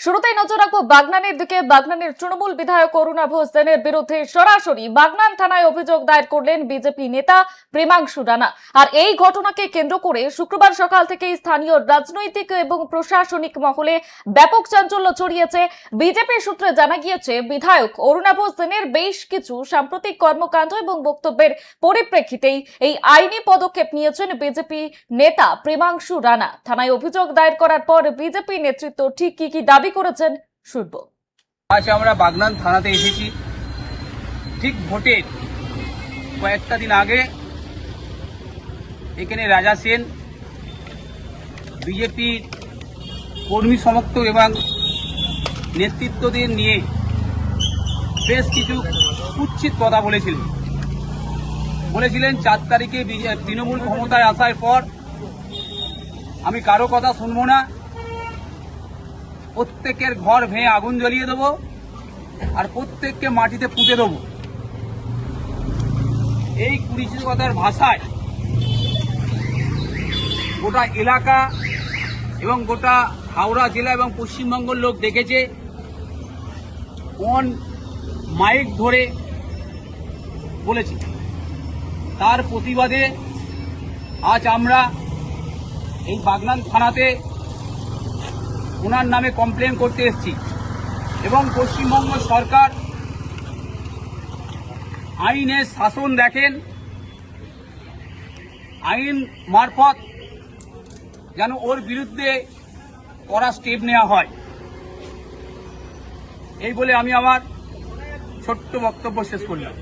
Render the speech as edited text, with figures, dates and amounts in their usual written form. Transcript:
শুরুতেই নজর রাখবো বাগনানের দিকে। বাগনানের তৃণমূল বিধায়ক অরুণাভ সেনের বিরুদ্ধে সরাসরি বাগনান থানায় অভিযোগ দায়ের করলেন বিজেপি নেতা প্রেমাংশু রানা। আর এই ঘটনাকে কেন্দ্র করে শুক্রবার সকাল থেকেই স্থানীয় রাজনৈতিক এবং প্রশাসনিক মহলে ব্যাপক চাঞ্চল্য ছড়িয়েছে। বিজেপি সূত্রে জানা গিয়েছে, বিধায়ক অরুণাভ সেনের বেশ কিছু সাম্প্রতিক কর্মকাণ্ড এবং বক্তব্যের পরিপ্রেক্ষিতেই এই আইনি পদক্ষেপ নিয়েছেন বিজেপি নেতা প্রেমাংশু রানা। থানায় অভিযোগ দায়ের করার পর বিজেপি নেতৃত্ব ঠিক কি দাবি করেছেন শুনবো। আজ আমরা বাগনান থানাতে এসেছি। ঠিক ভোটের কয়েকটা দিন আগে এখানে রাজা সেন বিজেপির কর্মী সমর্থক এবং নেতৃত্বদের নিয়ে বেশ কিছু কুৎসিত কথা বলেছিলেন 4 তারিখে তৃণমূল ক্ষমতায় আসার পর আমি কারো কথা শুনবো না, প্রত্যেকের ঘর ভেঙে আগুন জ্বলিয়ে দেবো আর প্রত্যেককে মাটিতে পুঁতে দেবো। এই কুৎসিততার ভাষায় গোটা এলাকা এবং গোটা হাওড়া জেলা এবং পশ্চিমবঙ্গের লোক দেখেছে। কোন মাইক ধরে বলেছে, তার প্রতিবাদে আজ আমরা এই বাগনান থানাতে ওনার নামে কমপ্লেন করতে এসেছি এবং পশ্চিমবঙ্গ সরকার আইনের শাসন দেখেন, আইন মারফত যেন ওর বিরুদ্ধে কড়া স্টেপ নেওয়া হয়। এই বলে আমি আমার ছোট্ট বক্তব্য শেষ করলাম।